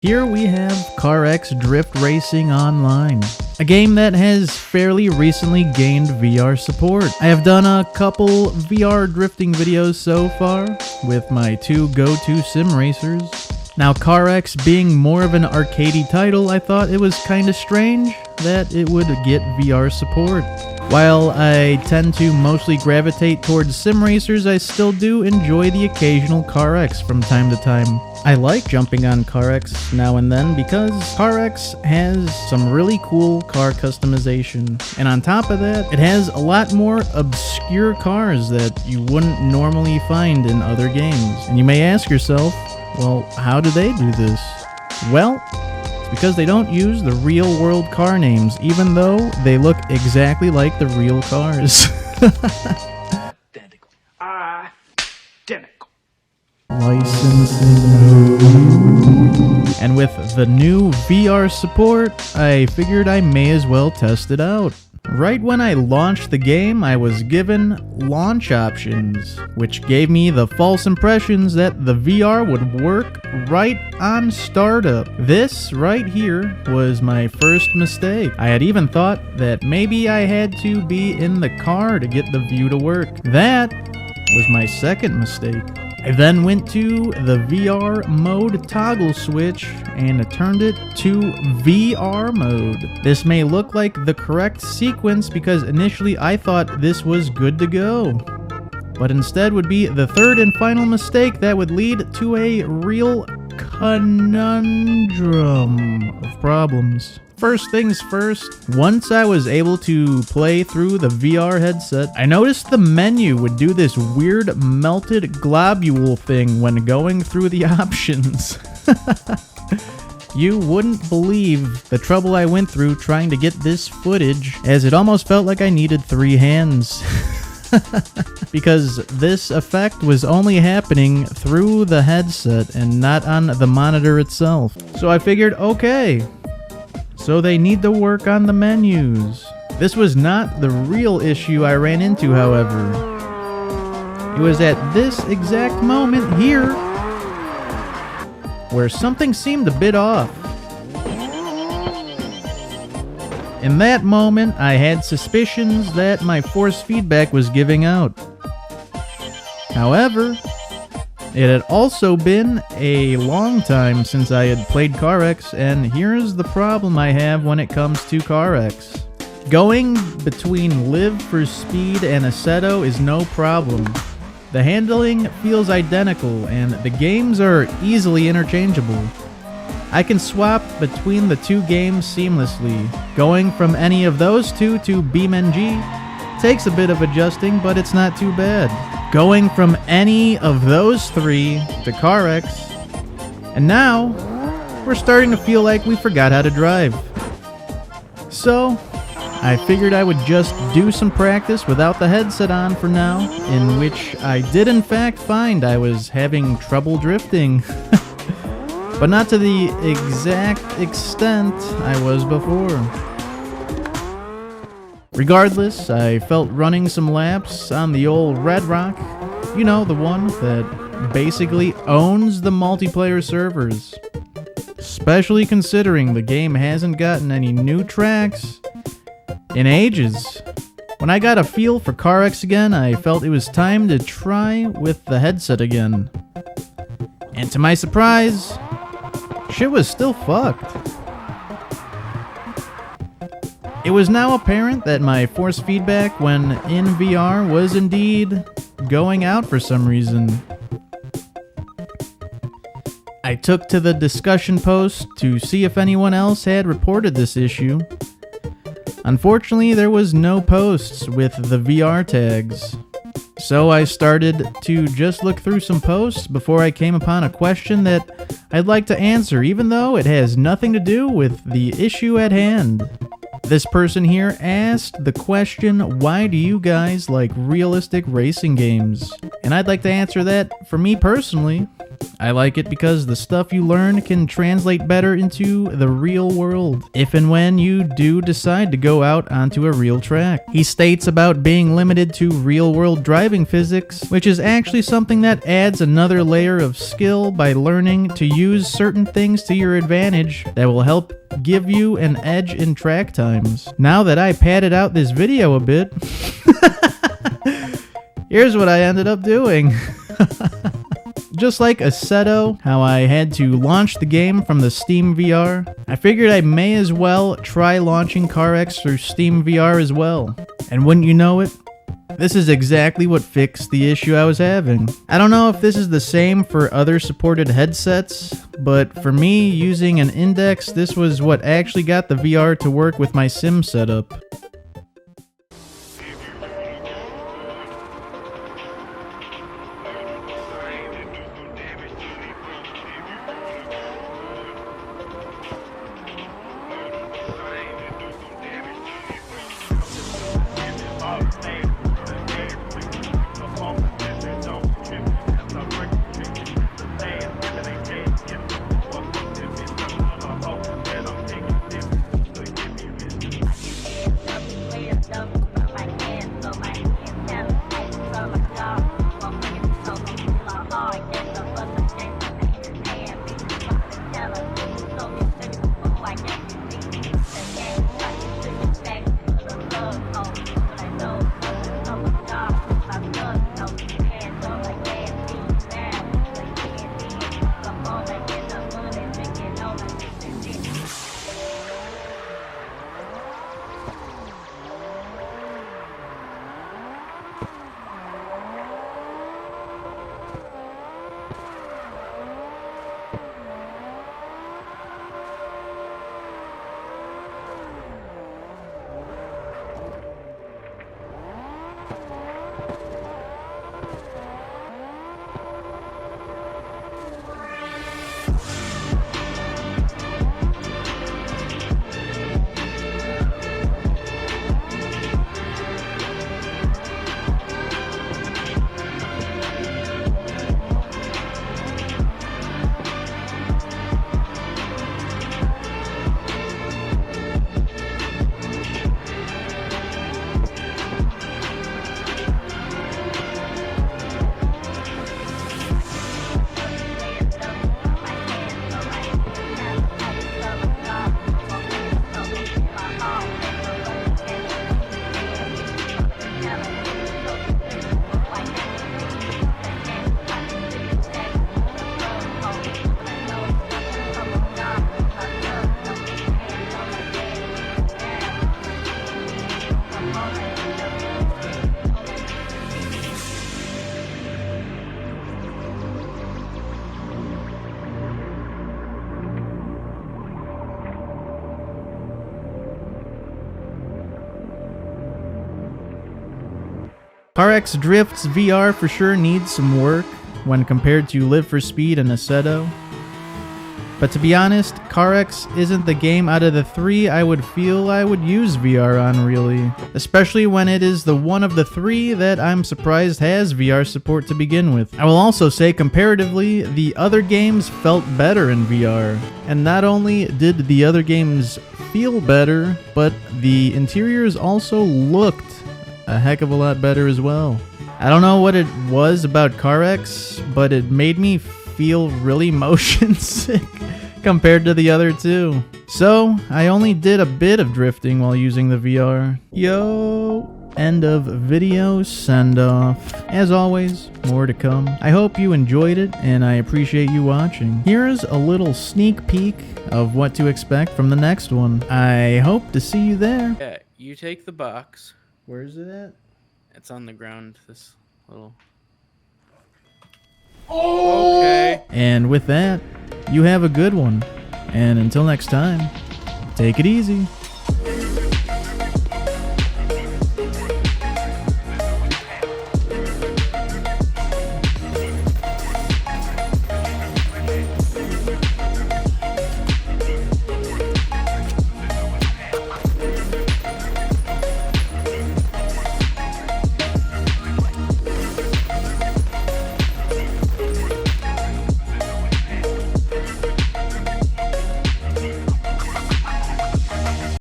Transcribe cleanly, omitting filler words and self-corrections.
Here we have CarX Drift Racing Online, a game that has fairly recently gained VR support. I have done a couple VR drifting videos so far with my two go-to sim racers. Now CarX being more of an arcadey title, I thought it was kinda strange that it would get VR support. While I tend to mostly gravitate towards sim racers, I still do enjoy the occasional CarX from time to time. I like jumping on CarX now and then because CarX has some really cool car customization. And on top of that, it has a lot more obscure cars that you wouldn't normally find in other games. And you may ask yourself, well, how do they do this? Well, it's because they don't use the real world car names, even though they look exactly like the real cars. Identical. Identical. Licensing. And with the new VR support, I figured I may as well test it out. Right when I launched the game, I was given launch options, which gave me the false impressions that the VR would work right on startup. This right here was my first mistake. I had even thought that maybe I had to be in the car to get the view to work. That was my second mistake. I then went to the VR mode toggle switch and turned it to VR mode. This may look like the correct sequence because initially I thought this was good to go, but instead would be the third and final mistake that would lead to a real conundrum of problems. First things first, once I was able to play through the VR headset, I noticed the menu would do this weird melted globule thing when going through the options. You wouldn't believe the trouble I went through trying to get this footage, as it almost felt like I needed 3 hands. Because this effect was only happening through the headset and not on the monitor itself. So I figured, okay, so they need to work on the menus. This was not the real issue I ran into, however. It was at this exact moment here where something seemed a bit off. In that moment, I had suspicions that my force feedback was giving out. However, it had also been a long time since I had played CarX, and here's the problem I have when it comes to CarX. Going between Live for Speed and Assetto is no problem. The handling feels identical, and the games are easily interchangeable. I can swap between the two games seamlessly. Going from any of those two to beamng takes a bit of adjusting, but it's not too bad. Going from any of those three to CarX, and now we're starting to feel like we forgot how to drive. So I figured I would just do some practice without the headset on for now, in which I did in fact find I was having trouble drifting. But not to the exact extent I was before. Regardless, I felt running some laps on the old Red Rock, you know, the one that basically owns the multiplayer servers. Especially considering the game hasn't gotten any new tracks in ages. When I got a feel for CarX again, I felt it was time to try with the headset again. And to my surprise, shit was still fucked. It was now apparent that my force feedback when in VR was indeed going out for some reason. I took to the discussion post to see if anyone else had reported this issue. Unfortunately, there was no posts with the VR tags. So I started to just look through some posts before I came upon a question that I'd like to answer, even though it has nothing to do with the issue at hand. This person here asked the question, why do you guys like realistic racing games? And I'd like to answer that, for me personally, I like it because the stuff you learn can translate better into the real world, if and when you do decide to go out onto a real track. He states about being limited to real-world driving physics, which is actually something that adds another layer of skill by learning to use certain things to your advantage that will help give you an edge in track times. Now that I padded out this video a bit, here's what I ended up doing. Just like Assetto, how I had to launch the game from the Steam VR, I figured I may as well try launching CarX through Steam VR as well. And wouldn't you know it, this is exactly what fixed the issue I was having. I don't know if this is the same for other supported headsets, but for me, using an index, this was what actually got the VR to work with my sim setup. CarX Drift's VR for sure needs some work when compared to Live for Speed and Assetto. But to be honest, CarX isn't the game out of the three I would feel I would use VR on really. Especially when it is the one of the three that I'm surprised has VR support to begin with. I will also say comparatively, the other games felt better in VR. And not only did the other games feel better, but the interiors also looked a heck of a lot better as well. I don't know what it was about CarX, but it made me feel really motion sick compared to the other two. So, I only did a bit of drifting while using the VR. Yo! End of video send off. As always, more to come. I hope you enjoyed it, and I appreciate you watching. Here's a little sneak peek of what to expect from the next one. I hope to see you there. Yeah, you take the box. Where's it at? It's on the ground, this little... Oh! Okay. And with that, you have a good one. And until next time, take it easy.